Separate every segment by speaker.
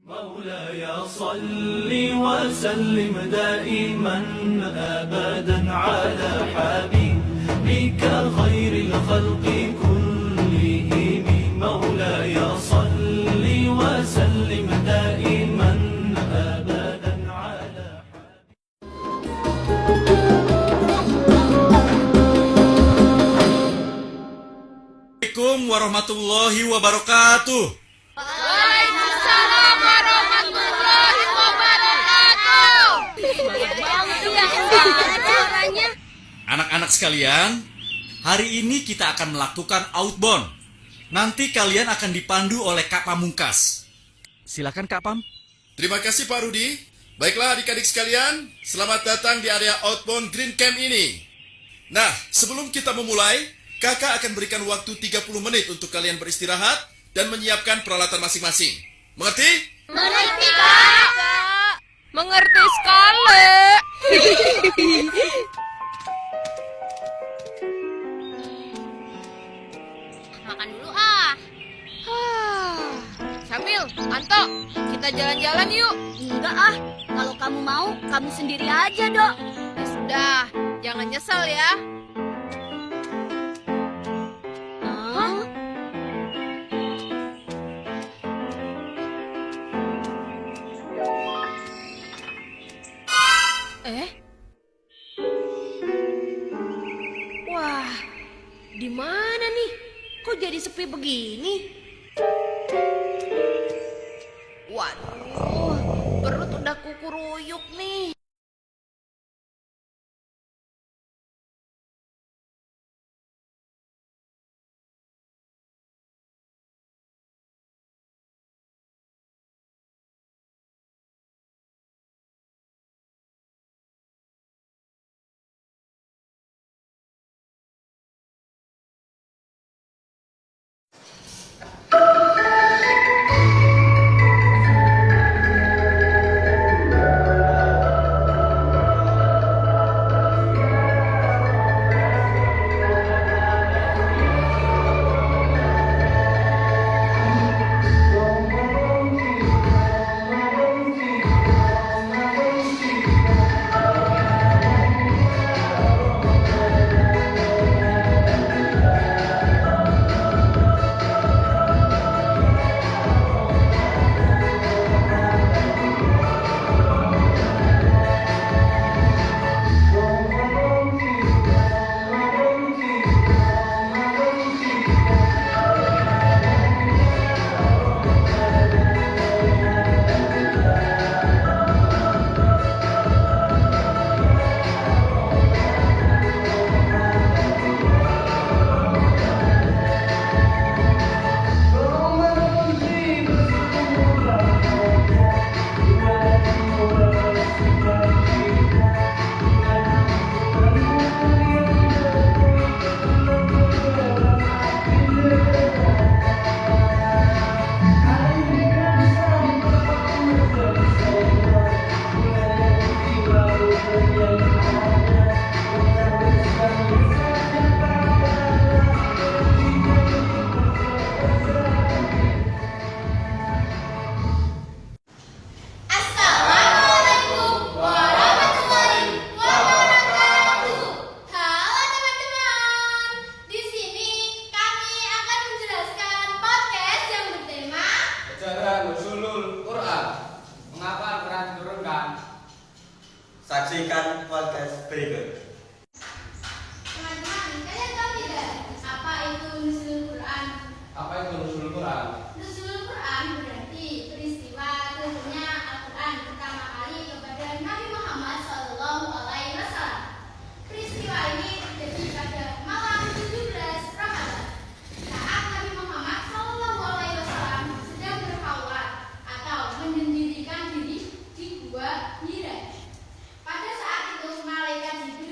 Speaker 1: مولاي صل وسلم دائما أبدا على حبيبك خير الخلق كلهم مولاي صل وسلم دائما أبدا على
Speaker 2: Assalamualaikum warahmatullahi wabarakatuh.
Speaker 3: Waalaikumsalam warahmatullahi wabarakatuh.
Speaker 2: Anak-anak sekalian, hari ini kita akan melakukan outbound. Nanti kalian akan dipandu oleh Kak Pamungkas. Silakan Kak Pam.
Speaker 4: Terima kasih Pak Rudi. Baiklah adik-adik sekalian, selamat datang di area outbound Green Camp ini. Nah, sebelum kita memulai, Kakak akan berikan waktu 30 menit untuk kalian beristirahat dan menyiapkan peralatan masing-masing. Mengerti?
Speaker 3: Mengerti, Kak? Mengerti sekali. Makan dulu Syamil, Anto, kita jalan-jalan yuk.
Speaker 5: Enggak ah, kalau kamu mau, kamu sendiri aja, Dok.
Speaker 3: Ya sudah, jangan nyesel ya.
Speaker 5: Hah?
Speaker 3: Wah, di mana nih? Kok jadi sepi begini? Waduh, perut udah kukuruyuk nih.
Speaker 6: Saksikan podcast berikut.
Speaker 7: Teman-teman, kalian tahu tidak apa itu Nuzulul Quran?
Speaker 6: Apa itu Nuzulul Quran?
Speaker 7: Nuzulul Quran berarti peristiwa turunnya Al-Quran pertama kali kepada Nabi Muhammad SAW. Peristiwa ini terjadi pada malam 17 Ramadan saat Nabi Muhammad SAW sedang berkhawat atau menyendirikan diri di gua Hira. Pada saat itu malaikat Jibril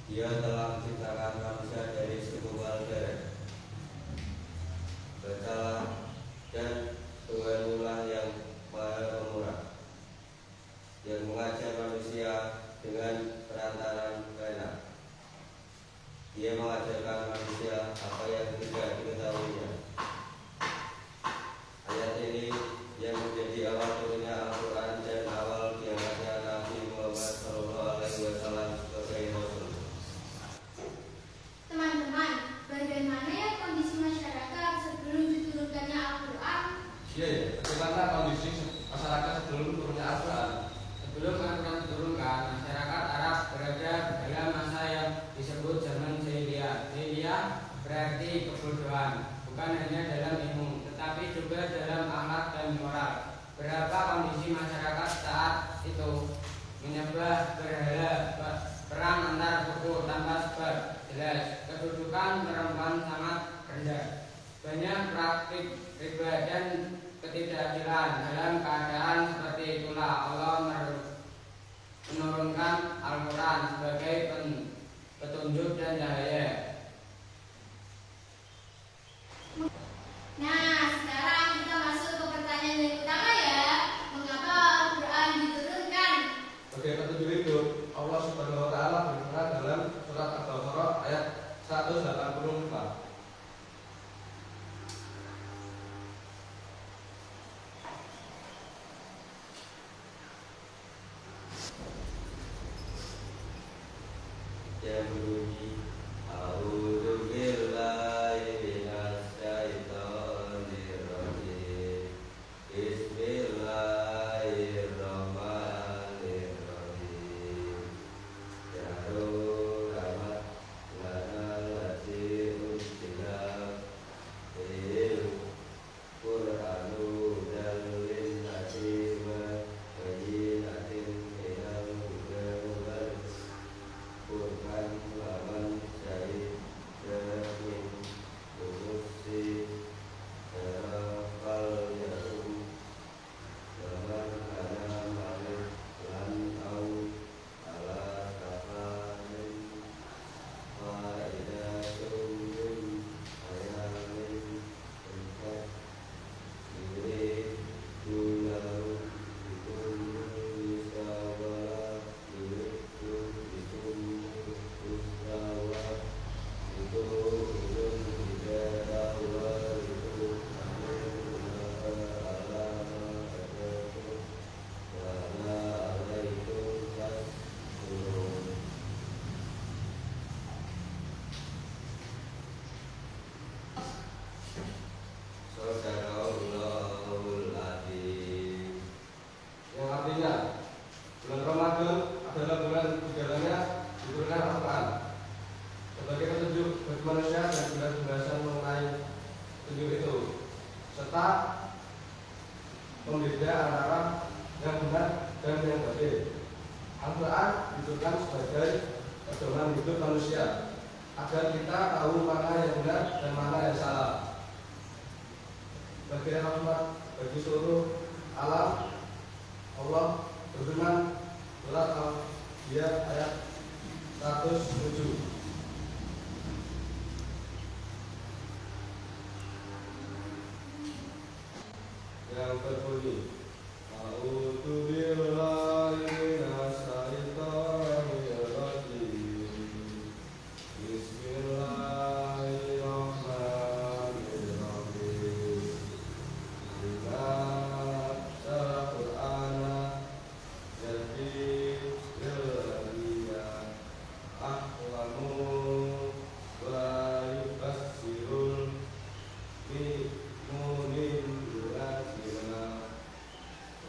Speaker 8: Dia telah menciptakan manusia dari segumpal darah. Bacalah, dan Tuhanmulah yang Maha Pemurah, yang mengajar manusia dengan perantaran anak. Dia mengajarkan manusia apa yang tidak diketahuinya. Ayat ini yang menjadi awal turunnya Al-Quran dan awal diangkatnya Nabi Muhammad SAW sebagai Rasul.
Speaker 7: Teman-teman, bagaimana ya kondisi masyarakat sebelum diturunkannya Al-Quran?
Speaker 6: Iya ya, bagaimana kondisi masyarakat sebelum turunnya Al-Quran?
Speaker 9: Sebelum Al-Quran diturunkan, masyarakat Arab berada dalam masa yang disebut zaman jahiliyah. Jahiliyah berarti kebodohan, bukan hanya dalam ilmu, tetapi juga dalam akhlak dan moral. Berapa kondisi masyarakat saat itu? Menyembah berhala, perang antar suku tanpa sebab jelas, kedudukan perempuan sangat rendah, banyak praktik riba dan ketidakadilan. Dalam keadaan seperti itulah Allah menurunkan Al-Quran sebagai petunjuk dan cahaya.
Speaker 7: Nah, sekarang kita masuk ke pertanyaan yang utama ya. Mengapa Al-Quran diturunkan?
Speaker 6: Sebagai petunjuk hidup, Allah Subhanahu wa Ta'ala berfirman dalam surat Al-Baqarah ayat 184.
Speaker 8: Yang berbunyi, A'udzu billahi minas syaitonir rajim. Bismillahirrahmanirrahim. Ya rahmat lana lati unzila fil Qur'anu dan lin nasi wa bayyinatin minal huda wal Qur'an laman syahid min urusi fal yarum laman ana malik lan au ala kafarin fa'idatun min ayamin empat diri dulau bikum yusawala yurikum bikum usawa itu ulun bidawa itu amin ala ma'adakum wa ala alaikum tasturun. Sadaqallahul Azim.
Speaker 6: Yang artinya bulan Ramadan adalah bulan di dalamnya diturunkan Al-Quran sebagai petunjuk bagi manusia dan penjelasan mengenai petunjuk itu, serta pembeda antara yang benar dan yang batil. Al-Quran diturunkan sebagai pedoman hidup manusia agar kita tahu mana yang benar dan mana yang salah. Sebagai rahmat bagi seluruh alam, Allah berfirman surat Al-Anbiya ayat 107. Yang berbunyi, A'udzu billahi minas syaitonir rajim. Bismillahirrahmanirrahim. Inna al-Qur'ana yahdi lilladzina ahsanu wa yubassirul mu'minin billadzina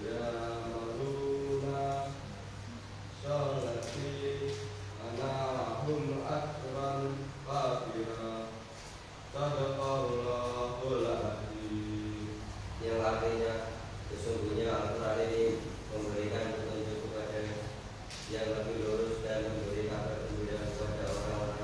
Speaker 6: ya'maluna sholati anahum akran kafira. Sadaqallahul Azim.
Speaker 8: Yang artinya sesungguhnya Al-Quran ini memberikan petunjuk kepada yang lebih lurus dan memberi kabar gembira kepada orang-orang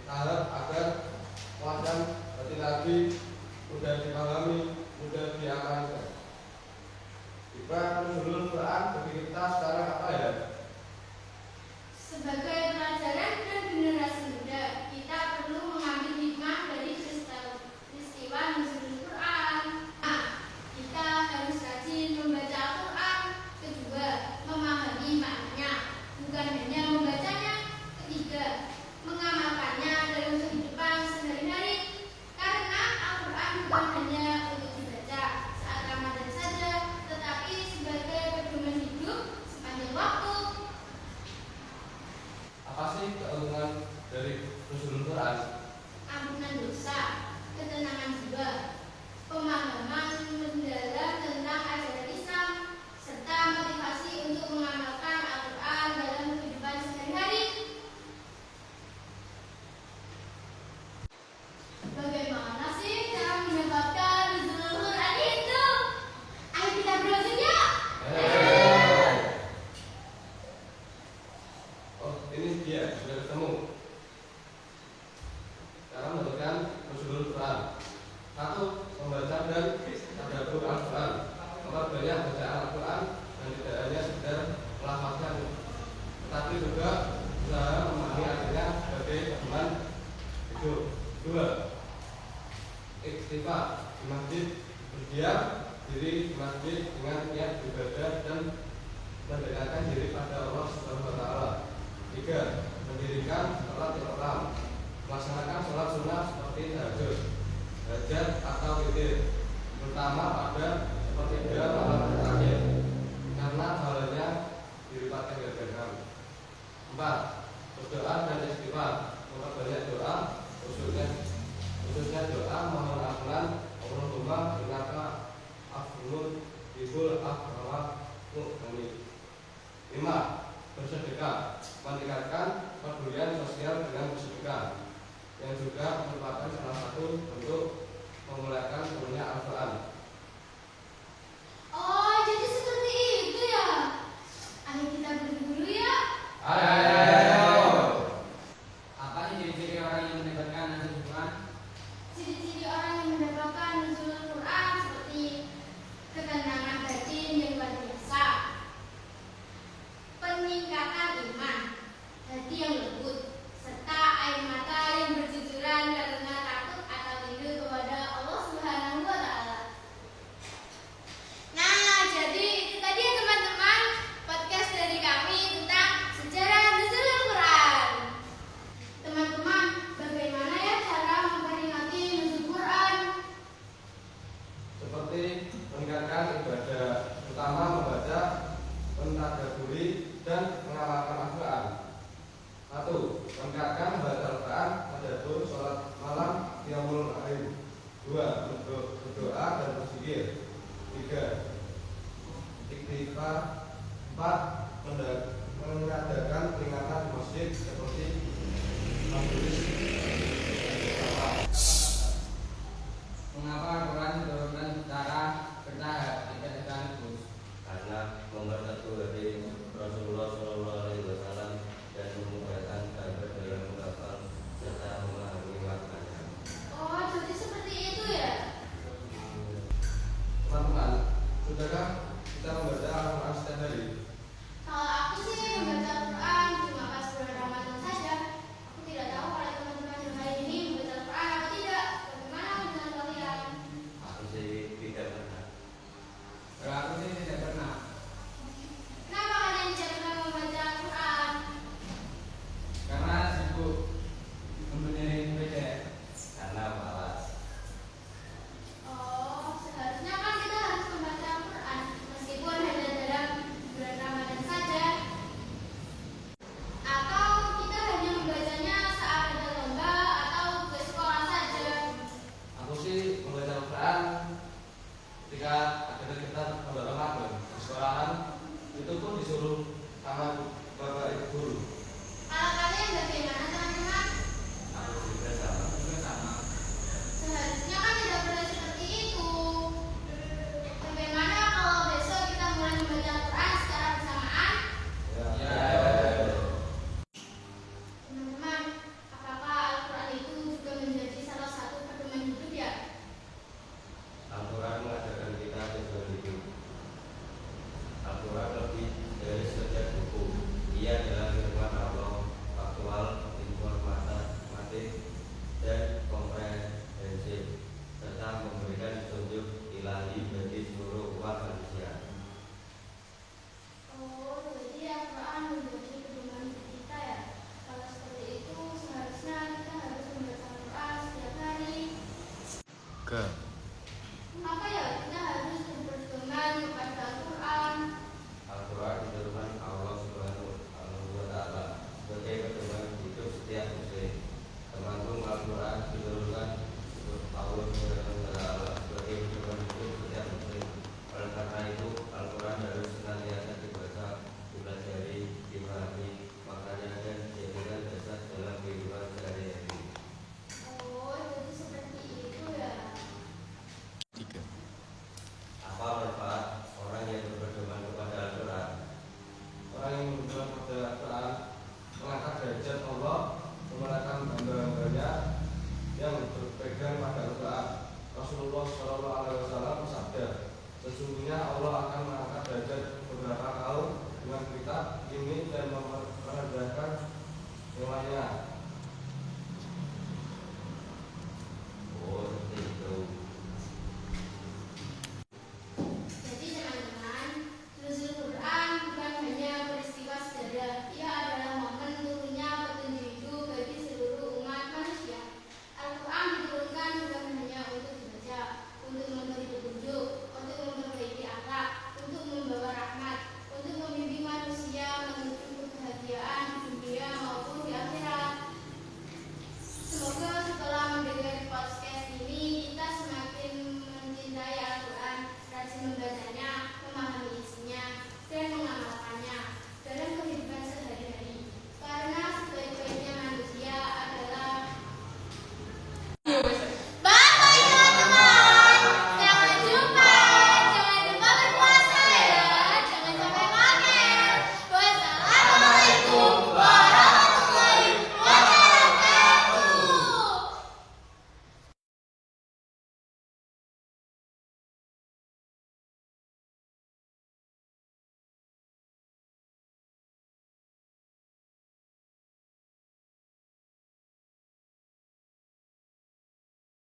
Speaker 6: berharap agar pelajaran berarti lagi mudah dipahami, mudah diamalkan. Tiba nuzulul Quran bagi kita sekarang apa ya?
Speaker 7: Sebagai pelajaran dan generasi muda, kita perlu mengambil hikmah dari peristiwa nuzulul Quran. Kita harus rajin membaca Al-Quran. Kedua, memahami maknanya, bukan hanya membacanya. Ketiga, mengamalkannya dalam kehidupan sehari-hari. Karena Al-Quran bukan hanya untuk dibaca saat Ramadan saja, tetapi sebagai pedoman hidup sepanjang waktu.
Speaker 6: Apa sih keuntungan dari nuzulul Quran?
Speaker 7: Ampunan dosa, ketenangan jiwa, pemahaman mendalam tentang ajaran Islam, serta motivasi untuk mengamalkan Al-Quran dalam kehidupan sehari-hari. Bagaimana sih cara mendapatkan nuzulul Quran itu? Ayo kita browsing ya.
Speaker 6: Oh, ini dia sudah ketemu. Cara mendapatkan nuzulul Quran. 1. Membaca dan tadabbur Al-Quran. Memperbanyak bacaan Al-Quran dan tidak hanya sekedar melafazkan, tetapi juga usaha memahami artinya sebagai pedoman hidup. 2. Ikhtifar di masjid, berdiam diri di masjid dengan niat beribadah dan mendekatkan diri pada Allah Subhanahu wa taala. 3. Mendirikan sholat imam, melaksanakan sholat sunnah seperti tahajud, hajat atau witir, terutama pada sepertiga malam terakhir, karena pahalanya dilipatkan gandakan. 4. Berdoa dan istighfar, memperbanyak doa, khususnya doa mohon ampunan Allahumma innaka afuwwun tuhibbul afwa mu'min. 5. Bersedekah, meningkatkan pedulian sosial dengan bersedekah, yang juga merupakan salah satu bentuk memulakan turunnya Al-Quran.
Speaker 7: Oh, jadi seperti itu ya. Ayo kita berburu ya.
Speaker 6: Ayo.
Speaker 9: Apa sih ciri-ciri orang yang mendapatkan nuzulul Quran?
Speaker 7: Ciri-ciri orang yang mendapatkan nuzulul Quran seperti ketenangan batin yang luar biasa, peningkatan iman, hati yang lembut, serta air mata yang bercucuran karena takut atau rindu kepada Allah Subhanahu wa taala.
Speaker 10: ke